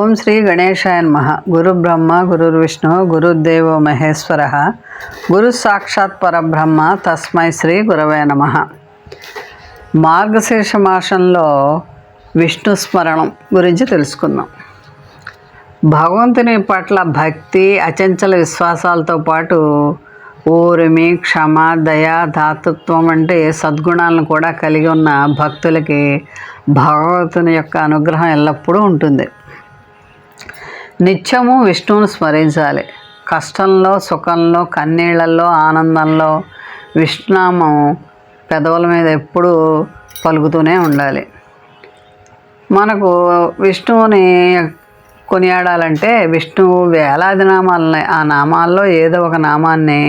ఓం శ్రీ గణేశాయ నమః. గురు బ్రహ్మ గురుర్విష్ణు గురుర్దేవో మహేశ్వర గురు సాక్షాత్ పరబ్రహ్మ తస్మై శ్రీ గురవే నమః. మార్గశీర్ష మాసంలో విష్ణు స్మరణం గురించి తెలుసుకుందాం. భగవంతుని పట్ల భక్తి అచంచల విశ్వాసాలతో పాటు ఓరిమి క్షమ దయ దాతృత్వం అంటే సద్గుణాలను కూడా కలిగి ఉన్న భక్తులకి భగవంతుని యొక్క అనుగ్రహం ఎల్లప్పుడూ ఉంటుంది. నిత్యము విష్ణువును స్మరించాలి. కష్టంలో సుఖంలో కన్నీళ్లలో ఆనందంలో విష్ణునామం పెదవుల మీద ఎప్పుడూ పలుకుతూనే ఉండాలి. మనకు విష్ణువుని కొనియాడాలంటే విష్ణువు వేలాది నామాలని, ఆ నామాల్లో ఏదో ఒక నామాన్ని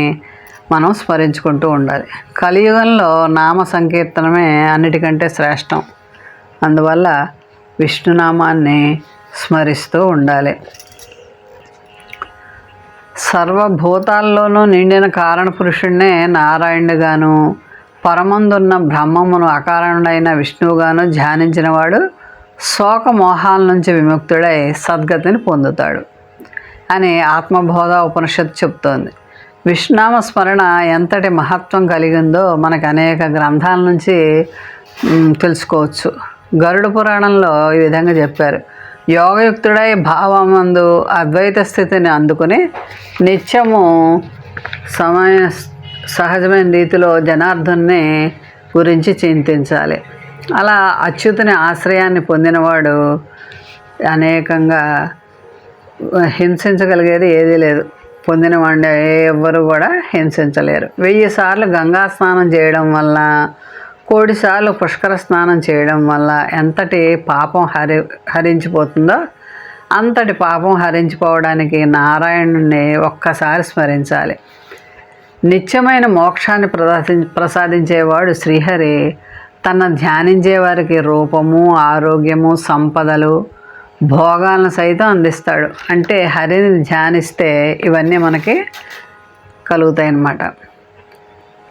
మనం స్మరించుకుంటూ ఉండాలి. కలియుగంలో నామ సంకీర్తనమే అన్నిటికంటే శ్రేష్టం. అందువల్ల విష్ణునామాన్ని స్మరిస్తూ ఉండాలి. సర్వభూతాల్లోనూ నిండిన కారణ పురుషుడినే నారాయణుడిగాను, పరమందున్న బ్రహ్మమును అకారణుడైన విష్ణువుగాను ధ్యానించిన వాడు శోక మోహాల నుంచి విముక్తుడై సద్గతిని పొందుతాడు అని ఆత్మబోధ ఉపనిషత్తు చెప్తోంది. విష్ణునామ స్మరణ ఎంతటి మహత్వం కలిగిందో మనకు అనేక గ్రంథాల నుంచి తెలుసుకోవచ్చు. గరుడ పురాణంలో ఈ విధంగా చెప్పారు. యోగయుక్తుడై భావమందు అద్వైత స్థితిని అందుకుని నిత్యము సహజమైన రీతిలో జనార్దన్ని గురించి చింతించాలి. అలా అచ్యుతుని ఆశ్రయాన్ని పొందినవాడు అనేకంగా హింసించగలిగేది ఏదీ లేదు. పొందినవాడిని ఎవ్వరు కూడా హింసించలేరు. 1000 సార్లు గంగా స్నానం చేయడం వల్ల, 1,000 సార్లు పుష్కర స్నానం చేయడం వల్ల ఎంతటి పాపం హరించిపోతుందో అంతటి పాపం హరించిపోవడానికి నారాయణుడిని ఒక్కసారి స్మరించాలి. నిత్యమైన మోక్షాన్ని ప్రసాదించేవాడు శ్రీహరి తన ధ్యానించే వారికి రూపము, ఆరోగ్యము, సంపదలు, భోగాలను సైతం అందిస్తాడు. అంటే హరిని ధ్యానిస్తే ఇవన్నీ మనకి కలుగుతాయి అన్నమాట.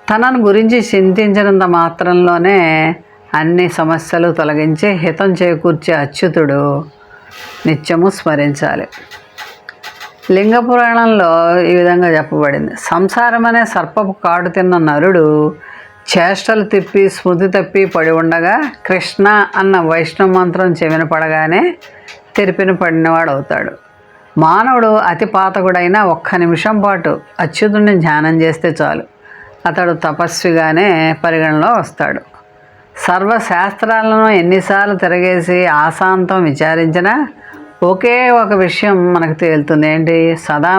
తనను గురించి చింతించినంత మాత్రంలోనే అన్ని సమస్యలు తొలగించి హితం చేకూర్చే అచ్యుతుడు నిత్యము స్మరించాలి. లింగ పురాణంలో ఈ విధంగా చెప్పబడింది. సంసారం అనే సర్పపు కాడు తిన్న నరుడు చేష్టలు తిప్పి స్మృతి తప్పి పడి ఉండగా కృష్ణ అన్న వైష్ణవ మంత్రం చెవిన పడగానే తెరిపిన పడినవాడు అవుతాడు. మానవుడు అతి పాతకుడైన 1 నిమిషం పాటు అచ్యుతుడిని ధ్యానం చేస్తే చాలు, అతడు తపస్విగానే పరిగణలో వస్తాడు. సర్వశాస్త్రాలను ఎన్నిసార్లు తిరగేసి ఆశాంతం విచారించినా ఒకే ఒక విషయం మనకు తేలుతుంది. ఏంటి? సదా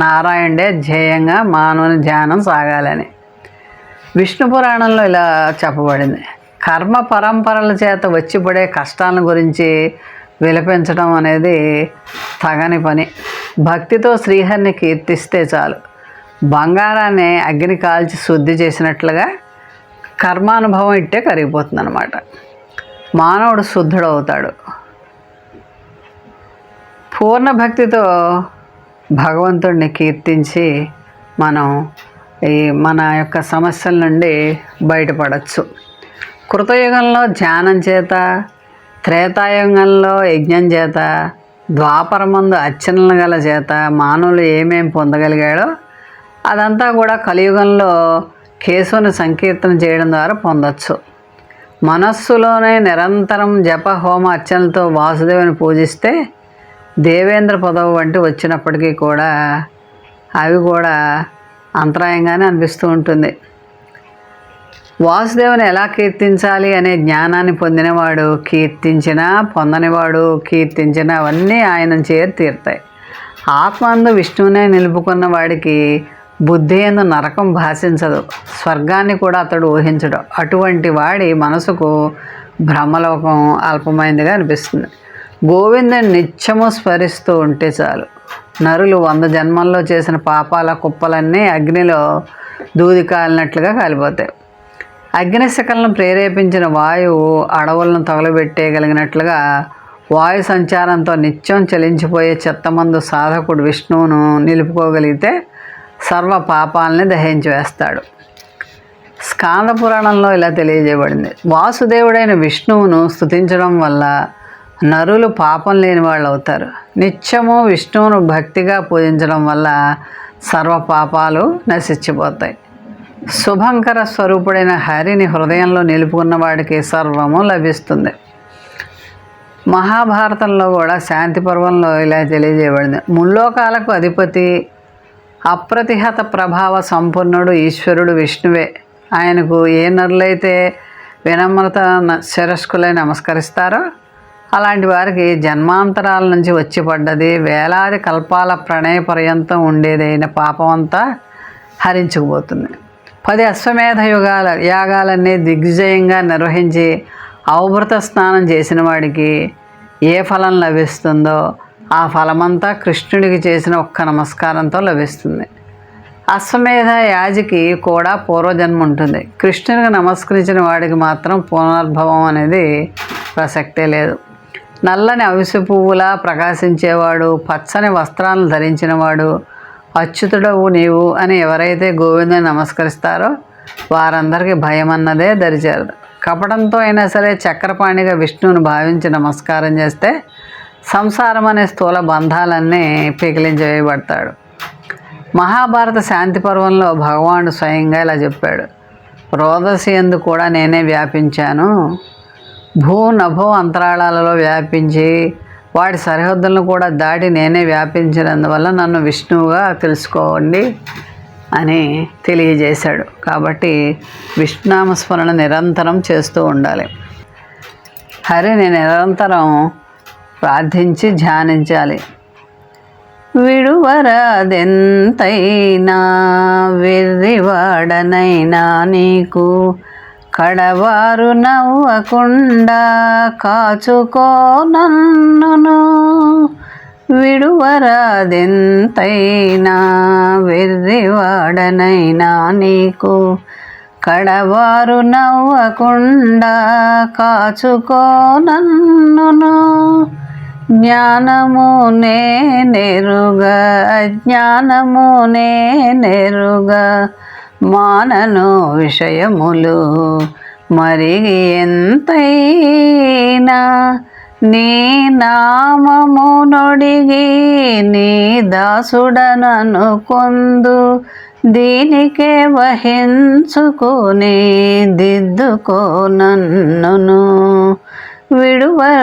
నారాయణుడే ధ్యేయంగా మానవుని ధ్యానం సాగాలని. విష్ణు పురాణంలో ఇలా చెప్పబడింది. కర్మ పరంపరల చేత వచ్చిపడే కష్టాలను గురించి విలపించడం అనేది తగని పని. భక్తితో శ్రీహరిని కీర్తిస్తే చాలు, బంగారాన్ని అగ్ని కాల్చి శుద్ధి చేసినట్లుగా కర్మానుభవం ఇట్టే కరిగిపోతుంది అన్నమాట. మానవుడు శుద్ధుడవుతాడు. పూర్ణ భక్తితో భగవంతుడిని కీర్తించి మనం మన యొక్క సమస్యల నుండి బయటపడవచ్చు. కృతయుగంలో ధ్యానం చేత, త్రేతాయుగంలో యజ్ఞం చేత, ద్వాపరమందు అర్చనల గల చేత మానవులు ఏమేమి పొందగలిగాడో అదంతా కూడా కలియుగంలో కేశవుని సంకీర్తన చేయడం ద్వారా పొందవచ్చు. మనస్సులోనే నిరంతరం జప హోమ అర్చనలతో వాసుదేవుని పూజిస్తే దేవేంద్ర పదవి వంటి వచ్చినప్పటికీ కూడా అవి కూడా అంతరాయంగానే అనిపిస్తూ ఉంటుంది. వాసుదేవుని ఎలా కీర్తించాలి అనే జ్ఞానాన్ని పొందినవాడు కీర్తించినా, పొందనివాడు కీర్తించినా అవన్నీ ఆయన చేరి తీరుతాయి. ఆత్మందు విష్ణువునే నిలుపుకున్న వాడికి బుద్ధి యందు నరకం భాషించదు, స్వర్గాన్ని కూడా అతడు ఊహించడు. అటువంటి వాడి మనసుకు బ్రహ్మలోకం అల్పమైందిగా అనిపిస్తుంది. గోవిందుని నిత్యము స్మరిస్తూ ఉంటే చాలు, నరులు 100 జన్మల్లో చేసిన పాపాల కుప్పలన్నీ అగ్నిలో దూది కాలినట్లుగా కాలిపోతాయి. అగ్నిశకలను ప్రేరేపించిన వాయువు అడవులను తగలబెట్టేయగలిగినట్లుగా వాయు సంచారంతో నిత్యం చలించిపోయే చెత్తమందు సాధకుడు విష్ణువును నిలుపుకోగలిగితే సర్వ పాపాలని దహించి వేస్తాడు. స్కాంద పురాణంలో ఇలా తెలియజేయబడింది. వాసుదేవుడైన విష్ణువును స్తుతించడం వల్ల నరులు పాపం లేని వాళ్ళు అవుతారు. నిత్యము విష్ణువును భక్తిగా పూజించడం వల్ల సర్వ పాపాలు నశించిపోతాయి. శుభంకర స్వరూపుడైన హరిని హృదయంలో నిలుపుకున్న వాడికి సర్వము లభిస్తుంది. మహాభారతంలో కూడా శాంతి పర్వంలో ఇలా తెలియజేయబడింది. ముల్లోకాలకు అధిపతి, అప్రతిహత ప్రభావ సంపన్నుడు ఈశ్వరుడు విష్ణువే. ఆయనకు ఏ నరులైతే వినమ్రత శిరస్కులై నమస్కరిస్తారో అలాంటి వారికి జన్మాంతరాల నుంచి వచ్చి పడ్డది వేలాది కల్పాల ప్రణయ పర్యంతం ఉండేదైన పాపమంతా హరించుకుపోతుంది. 10 అశ్వమేధ యాగాలన్నీ దిగ్విజయంగా నిర్వహించి అవభృత స్నానం చేసిన వాడికి ఏ ఫలం లభిస్తుందో ఆ ఫలమంతా కృష్ణుడికి చేసిన ఒక్క నమస్కారంతో లభిస్తుంది. అశ్వమేధ యాజికి కూడా పూర్వజన్మ ఉంటుంది. కృష్ణుడికి నమస్కరించిన వాడికి మాత్రం పునర్భవం అనేది ప్రసక్తే లేదు. నల్లని అవిసె పువ్వులా ప్రకాశించేవాడు, పచ్చని వస్త్రాలను ధరించినవాడు, అచ్యుతుడవు నీవు అని ఎవరైతే గోవిందుని నమస్కరిస్తారో వారందరికీ భయం అన్నదే దరిచేరదు. కపటంతో అయినా సరే చక్రపాణిగా విష్ణువుని భావించి నమస్కారం చేస్తే సంసారం అనే స్థూల బంధాలన్నీ పికిలించవేయబడతాడు. మహాభారత శాంతి పర్వంలో భగవానుడు స్వయంగా ఇలా చెప్పాడు. రోదసి యందు కూడా నేనే వ్యాపించాను. భూ నభో అంతరాళాలలో వ్యాపించి వాటి సరిహద్దులను కూడా దాటి నేనే వ్యాపించినందువల్ల నన్ను విష్ణువుగా తెలుసుకోండి అని తెలియజేశాడు. కాబట్టి విష్ణునామస్మరణ నిరంతరం చేస్తూ ఉండాలి. హరిని నిరంతరం ప్రార్థించి ధ్యానించాలి. విడువరాదెంతైనా వెర్రివాడనైనా నీకు కడవారు నవ్వకుండా కాచుకో నన్నును. విడువరాదెంతైనా వెర్రివాడనైనా నీకు కడవారు నవ్వకుండా కాచుకో నన్నును. జ్ఞానము నేనెరుగా అజ్ఞానము నేనెరుగా మానను విషయములు మరిగి ఎంతైనా నీ నామము నొడిగి నీ దాసుడనను కొందు దీనికే వహించుకుని దిద్దుకో నన్నును. విడువరాదెంతైనా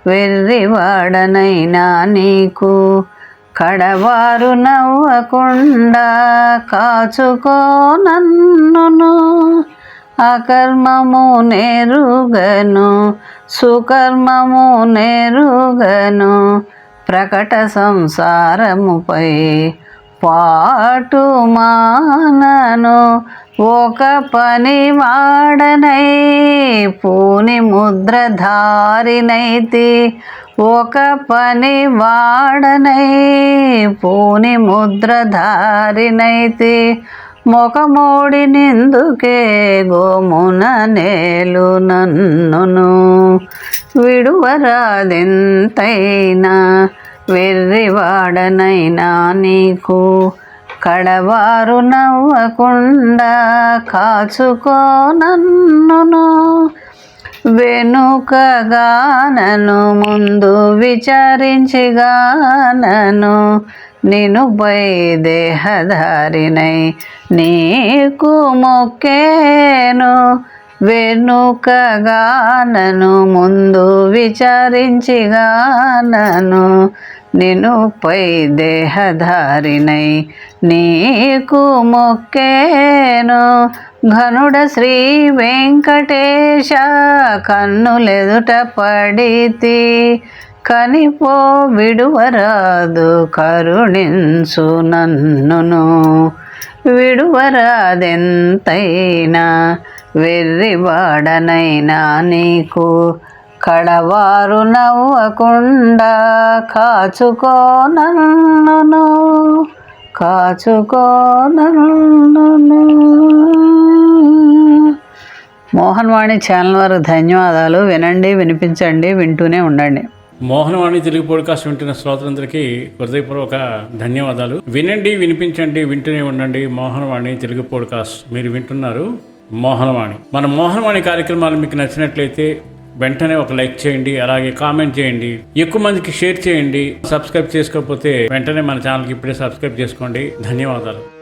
వెర్రివాడనైనా నీకు కడవారు నవ్వకుండా కాచుకో నన్నును. అకర్మము నేరుగను సుకర్మము నేరుగను ప్రకట సంసారముపై పాటు మానను. ఒక పని వాడనై పూని ముద్రధారినైతి. ఒక పని వాడనై పూని ముద్రధారినైతి. మొకమోడి నిందుకే గోమున నేలు నన్నును. విడువరాదెంతైనా వెర్రివాడనైనా నీకు కడవారు నవ్వకుండా కాచుకో నన్నును. వెనుకగానను ముందు విచారించిగానను నినుపై దేహధారినై నీకు మొక్కేను. వెనుకగానను ముందు విచారించిగానను నినుపై దేహధారినై నీకు మొక్కేను. ఘనుడ శ్రీ వెంకటేశ కన్నులెదుట పడితి కనిపో విడువరాదు కరుణించు నన్నును. విడువరాదెంతైనా వెర్రివాడనైనా నీకు కడవారు నవ్వకుండా కాచుకో నన్నును. కాచుకో నన్నును. మోహన్వాణి ఛానల్ వారికి ధన్యవాదాలు. వినండి, వినిపించండి, వింటూనే ఉండండి. మోహనవాణి తెలుగు పోడ్కాస్ట్ వింటున్న శ్రోతలందరికీ హృదయపూర్వక ధన్యవాదాలు. వినండి, వినిపించండి, వింటూనే ఉండండి. మోహనవాణి తెలుగు పోడ్కాస్ట్ మీరు వింటున్నారు. మోహనవాణి మన మోహనవాణి కార్యక్రమాలు మీకు నచ్చినట్లయితే వెంటనే ఒక లైక్ చేయండి, అలాగే కామెంట్ చేయండి, ఎక్కువ మందికి షేర్ చేయండి. సబ్స్క్రైబ్ చేసుకోకపోతే వెంటనే మన ఛానల్కి ఇప్పుడే సబ్స్క్రైబ్ చేసుకోండి. ధన్యవాదాలు.